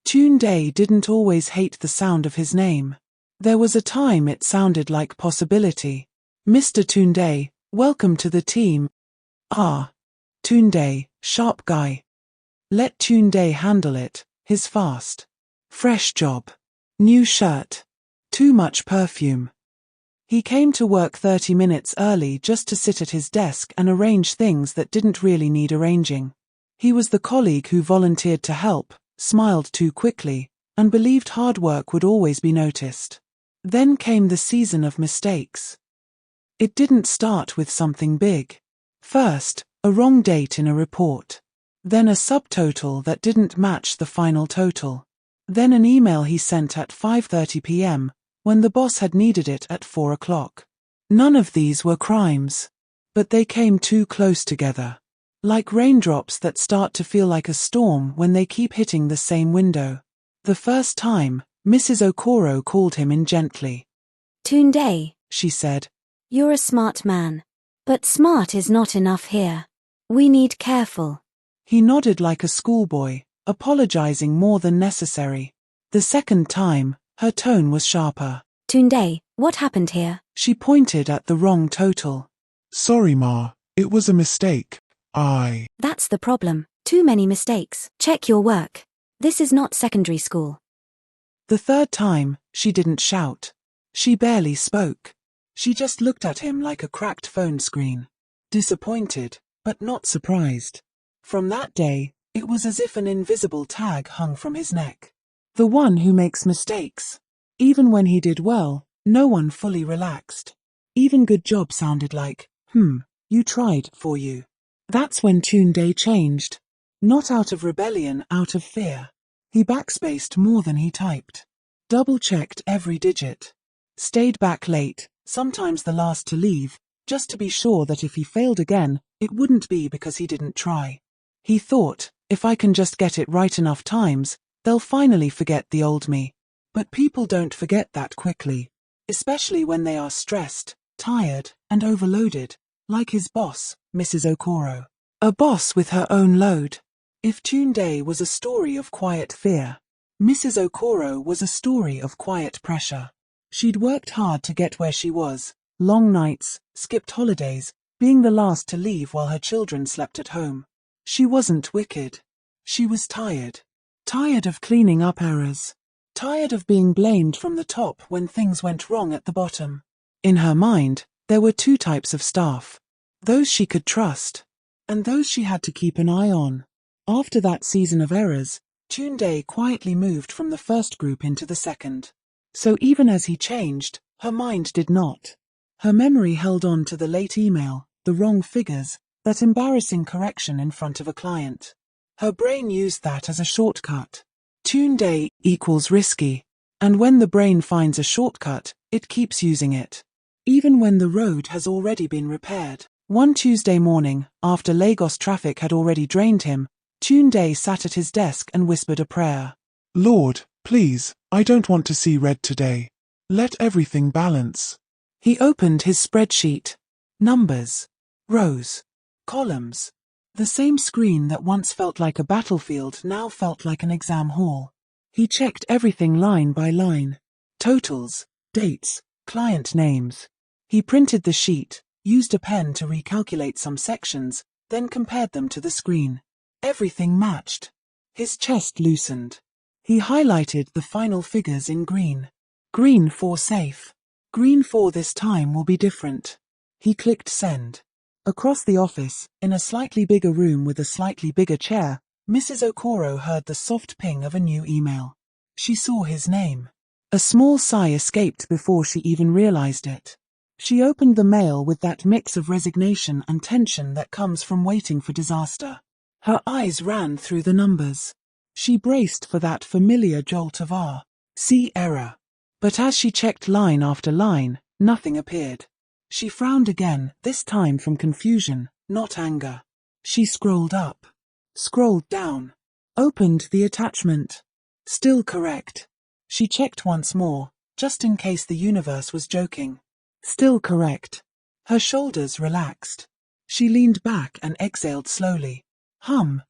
Tunde didn't always hate the sound of his name. There was a time it sounded like possibility. Mr. Tunde, welcome to the team. Ah. Tunde, sharp guy. Let Tunde handle it, his fast. Fresh job. New shirt. Too much perfume. He came to work 30 minutes early just to sit at his desk and arrange things that didn't really need arranging. He was the colleague who volunteered to help, smiled too quickly, and believed hard work would always be noticed. Then came the season of mistakes. It didn't start with something big. First, a wrong date in a report. Then a subtotal that didn't match the final total. Then an email he sent at 5:30 p.m. when the boss had needed it at 4 o'clock. None of these were crimes. But they came too close together. Like raindrops that start to feel like a storm when they keep hitting the same window. The first time, Mrs. Okoro called him in gently. Tunde, she said. You're a smart man. But smart is not enough here. We need careful. He nodded like a schoolboy, apologizing more than necessary. The second time, her tone was sharper. Tunde, what happened here? She pointed at the wrong total. Sorry, Ma. It was a mistake. That's the problem. Too many mistakes. Check your work. This is not secondary school. The third time, she didn't shout. She barely spoke. She just looked at him like a cracked phone screen. Disappointed, but not surprised. From that day, it was as if an invisible tag hung from his neck. The one who makes mistakes. Even when he did well, no one fully relaxed. Even good job sounded like, you tried, for you. That's when Tunde changed. Not out of rebellion, out of fear. He backspaced more than he typed. Double-checked every digit. Stayed back late, sometimes the last to leave, just to be sure that if he failed again, it wouldn't be because he didn't try. He thought, if I can just get it right enough times, they'll finally forget the old me. But people don't forget that quickly. Especially when they are stressed, tired, and overloaded. Like his boss, Mrs. Okoro. A boss with her own load. If Tunde was a story of quiet fear, Mrs. Okoro was a story of quiet pressure. She'd worked hard to get where she was. Long nights, skipped holidays, being the last to leave while her children slept at home. She wasn't wicked. She was tired. Tired of cleaning up errors. Tired of being blamed from the top when things went wrong at the bottom. In her mind, there were two types of staff. Those she could trust, and those she had to keep an eye on. After that season of errors, Tunde quietly moved from the first group into the second. So even as he changed, her mind did not. Her memory held on to the late email, the wrong figures, that embarrassing correction in front of a client. Her brain used that as a shortcut. Tunde equals risky, and when the brain finds a shortcut, it keeps using it. Even when the road has already been repaired. One Tuesday morning, after Lagos traffic had already drained him, Tunde sat at his desk and whispered a prayer. Lord, please, I don't want to see red today. Let everything balance. He opened his spreadsheet. Numbers. Rows. Columns. The same screen that once felt like a battlefield now felt like an exam hall. He checked everything line by line. Totals, dates, client names. He printed the sheet, used a pen to recalculate some sections, then compared them to the screen. Everything matched. His chest loosened. He highlighted the final figures in green. Green for safe. Green for this time will be different. He clicked send. Across the office, in a slightly bigger room with a slightly bigger chair, Mrs. Okoro heard the soft ping of a new email. She saw his name. A small sigh escaped before she even realized it. She opened the mail with that mix of resignation and tension that comes from waiting for disaster. Her eyes ran through the numbers. She braced for that familiar jolt of see error. But as she checked line after line, nothing appeared. She frowned again, this time from confusion, not anger. She scrolled up. Scrolled down. Opened the attachment. Still correct. She checked once more, just in case the universe was joking. Still correct. Her shoulders relaxed. She leaned back and exhaled slowly.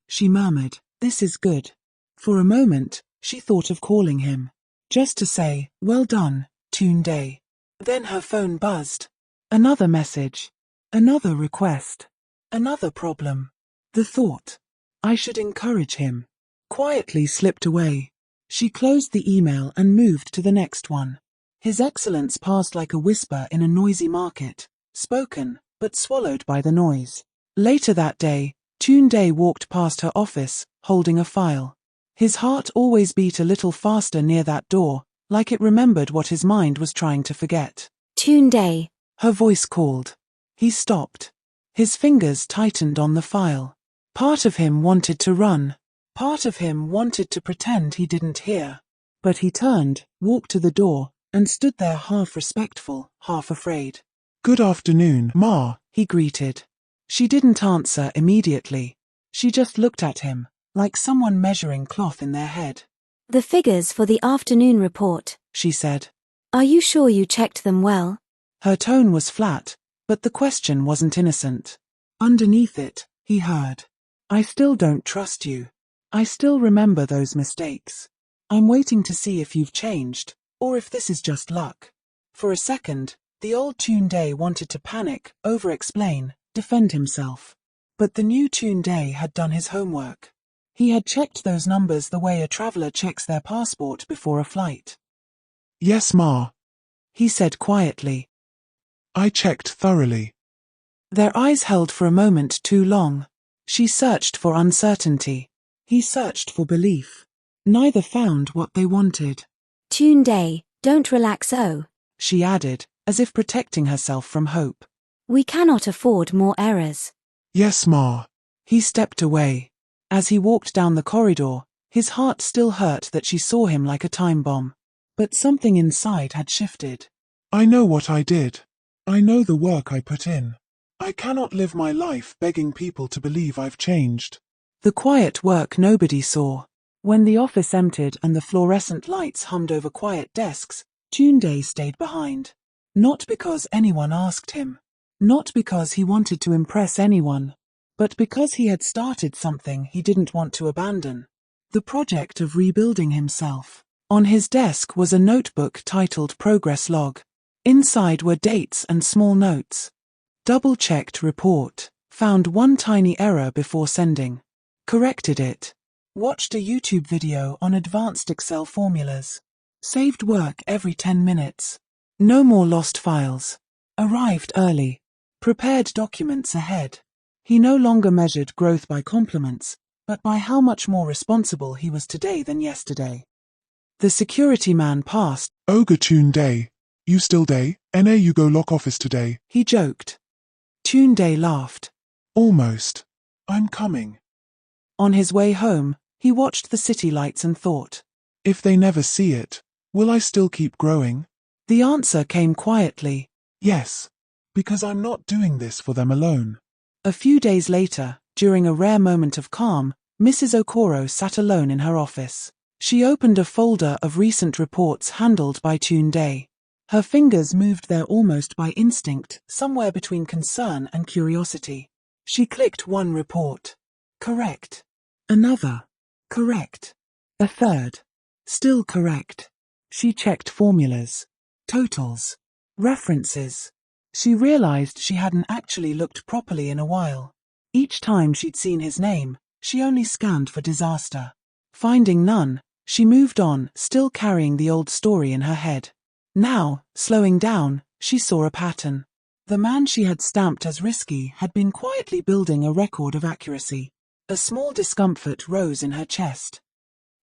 She murmured, this is good. For a moment, She thought of calling him, just to say, "Well done, Tunde." Then her phone buzzed. Another message. Another request. Another problem. The thought, "I should encourage him," quietly slipped away. She closed the email and moved to the next one. His excellence passed like a whisper in a noisy market, spoken, but swallowed by the noise. Later that day, Tunde walked past her office, holding a file. His heart always beat a little faster near that door, like it remembered what his mind was trying to forget. Tunde. Her voice called. He stopped. His fingers tightened on the file. Part of him wanted to run. Part of him wanted to pretend he didn't hear. But he turned, walked to the door, and stood there half respectful, half afraid. Good afternoon, Ma. He greeted. She didn't answer immediately. She just looked at him, like someone measuring cloth in their head. The figures for the afternoon report, She said. Are you sure you checked them well? Her tone was flat, but the question wasn't innocent. Underneath it, he heard. I still don't trust you. I still remember those mistakes. I'm waiting to see if you've changed, or if this is just luck. For a second, the old Tunde wanted to panic, over-explain, defend himself. But the new Tunde had done his homework. He had checked those numbers the way a traveler checks their passport before a flight. Yes, Ma. He said quietly. I checked thoroughly. Their eyes held for a moment too long. She searched for uncertainty. He searched for belief. Neither found what they wanted. Tunde, don't relax She added, as if protecting herself from hope. We cannot afford more errors. Yes, Ma. He stepped away. As he walked down the corridor, his heart still hurt that she saw him like a time bomb. But something inside had shifted. I know what I did. I know the work I put in. I cannot live my life begging people to believe I've changed. The quiet work nobody saw. When the office emptied and the fluorescent lights hummed over quiet desks, Tunde stayed behind. Not because anyone asked him. Not because he wanted to impress anyone. But because he had started something he didn't want to abandon. The project of rebuilding himself. On his desk was a notebook titled Progress Log. Inside were dates and small notes. Double-checked report. Found one tiny error before sending. Corrected it. Watched a YouTube video on advanced Excel formulas. Saved work every 10 minutes. No more lost files. Arrived early. Prepared documents ahead. He no longer measured growth by compliments, but by how much more responsible he was today than yesterday. The security man passed. Oga Tunde. You still day? NA you go lock office today. He joked. Tunde laughed. Almost. I'm coming. On his way home, he watched the city lights and thought. If they never see it, will I still keep growing? The answer came quietly. Yes. Because I'm not doing this for them alone. A few days later, during a rare moment of calm, Mrs. Okoro sat alone in her office. She opened a folder of recent reports handled by Tunde. Her fingers moved there almost by instinct, somewhere between concern and curiosity. She clicked one report. Correct. Another. Correct. A third. Still correct. She checked formulas. Totals. References. She realized she hadn't actually looked properly in a while. Each time she'd seen his name, she only scanned for disaster. Finding none, she moved on, still carrying the old story in her head. Now, slowing down, she saw a pattern. The man she had stamped as risky had been quietly building a record of accuracy. A small discomfort rose in her chest.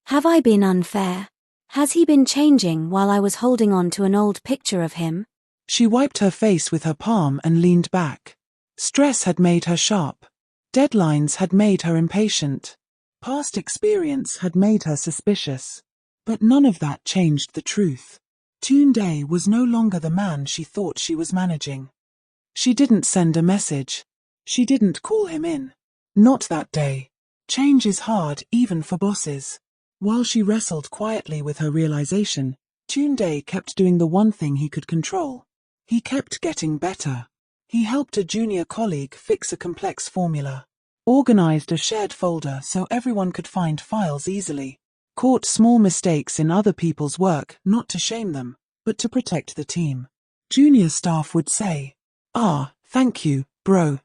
Have I been unfair? Has he been changing while I was holding on to an old picture of him? She wiped her face with her palm and leaned back. Stress had made her sharp. Deadlines had made her impatient. Past experience had made her suspicious. But none of that changed the truth. Tunde was no longer the man she thought she was managing. She didn't send a message. She didn't call him in. Not that day. Change is hard even for bosses. While she wrestled quietly with her realization, Tunde kept doing the one thing he could control. He kept getting better. He helped a junior colleague fix a complex formula. Organized a shared folder so everyone could find files easily. caught small mistakes in other people's work, not to shame them, but to protect the team. Junior staff would say, "Ah, thank you, bro."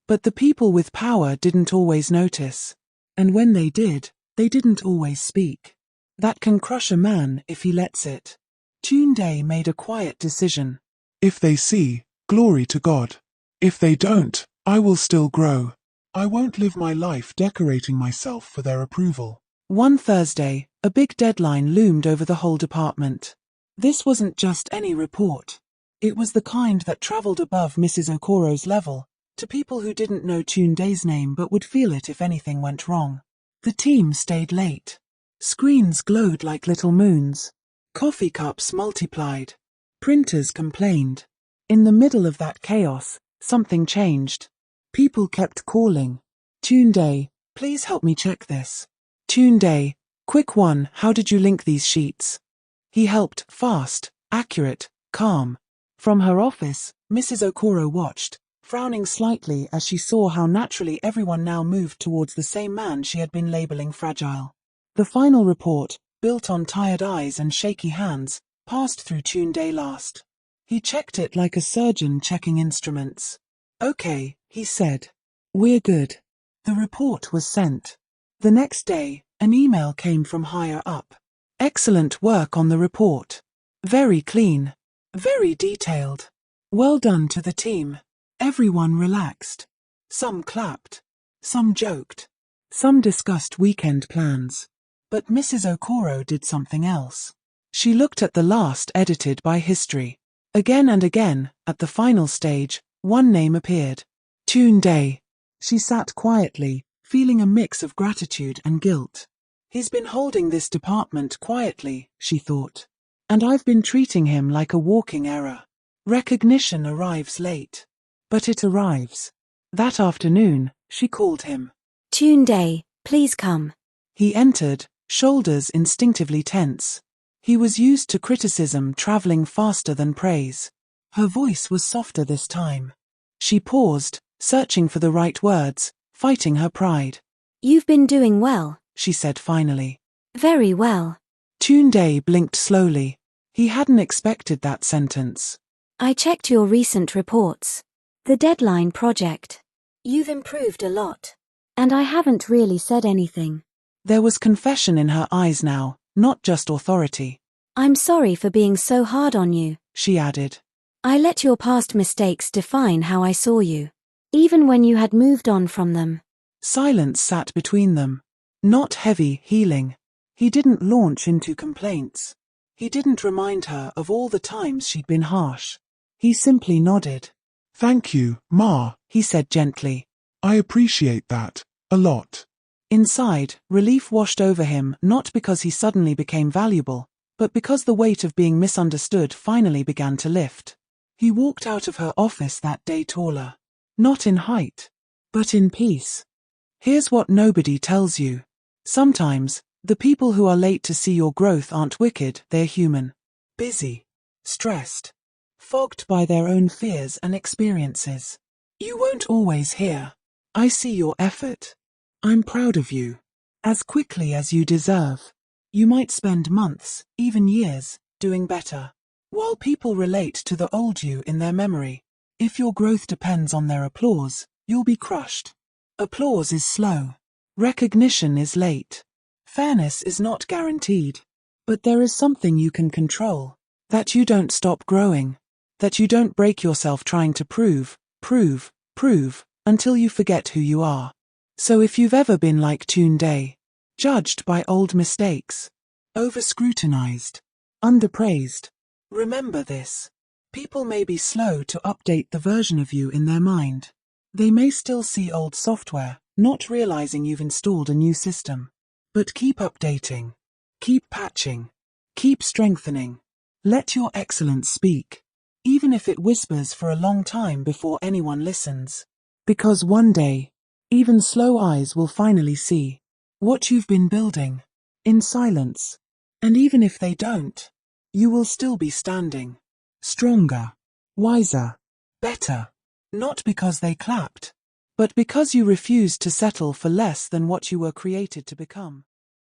But the people with power didn't always notice. And when they did, they didn't always speak. That can crush a man if he lets it. Tunde made a quiet decision. If they see, glory to God. If they don't, I will still grow. I won't live my life decorating myself for their approval. One Thursday, a big deadline loomed over the whole department. This wasn't just any report. It was the kind that traveled above Mrs. Okoro's level, to people who didn't know Tunde's name but would feel it if anything went wrong. The team stayed late. Screens glowed like little moons. Coffee cups multiplied. Printers complained. In the middle of that chaos, something changed. People kept calling. "Tunde, please help me check this. Tunde, quick one, how did you link these sheets?" He helped, fast, accurate, calm. From her office, Mrs. Okoro watched, frowning slightly as she saw how naturally everyone now moved towards the same man she had been labeling fragile. The final report, built on tired eyes and shaky hands, passed through Tunde last. He checked it like a surgeon checking instruments. "Okay," he said. "We're good." The report was sent. The next day, an email came from higher up. "Excellent work on the report. Very clean. Very detailed. Well done to the team." Everyone relaxed. Some clapped. Some joked. Some discussed weekend plans. But Mrs. Okoro did something else. She looked at the last edited by history. Again and again, at the final stage, one name appeared. Tunde. She sat quietly, feeling a mix of gratitude and guilt. He's been holding this department quietly, she thought. And I've been treating him like a walking error. Recognition arrives late. But it arrives. That afternoon, she called him. Tunde, please come. He entered, shoulders instinctively tense. He was used to criticism traveling faster than praise. Her voice was softer this time. She paused, searching for the right words, fighting her pride. You've been doing well, she said finally. Very well. Tunde blinked slowly. He hadn't expected that sentence. I checked your recent reports. The deadline project. You've improved a lot. And I haven't really said anything. There was confession in her eyes now, not just authority. I'm sorry for being so hard on you, she added. I let your past mistakes define how I saw you, even when you had moved on from them. Silence sat between them. Not heavy, healing. He didn't launch into complaints. He didn't remind her of all the times she'd been harsh. He simply nodded. Thank you, Ma, he said gently. I appreciate that, a lot. Inside, relief washed over him, not because he suddenly became valuable, but because the weight of being misunderstood finally began to lift. He walked out of her office that day taller. Not in height, but in peace. Here's what nobody tells you. Sometimes, the people who are late to see your growth aren't wicked, they're human. Busy. Stressed. Fogged by their own fears and experiences. You won't always hear. I see your effort. I'm proud of you. As quickly as you deserve. You might spend months, even years, doing better. While people relate to the old you in their memory, if your growth depends on their applause, you'll be crushed. Applause is slow. Recognition is late. Fairness is not guaranteed. But there is something you can control. That you don't stop growing. That you don't break yourself trying to prove, until you forget who you are. So if you've ever been like Tunde, judged by old mistakes, over-scrutinized, underpraised, remember this. People may be slow to update the version of you in their mind. They may still see old software, not realizing you've installed a new system. But keep updating. Keep patching. Keep strengthening. Let your excellence speak. Even if it whispers for a long time before anyone listens. Because one day, even slow eyes will finally see what you've been building, in silence. And even if they don't, you will still be standing. Stronger, wiser, better. Not because they clapped, but because you refused to settle for less than what you were created to become.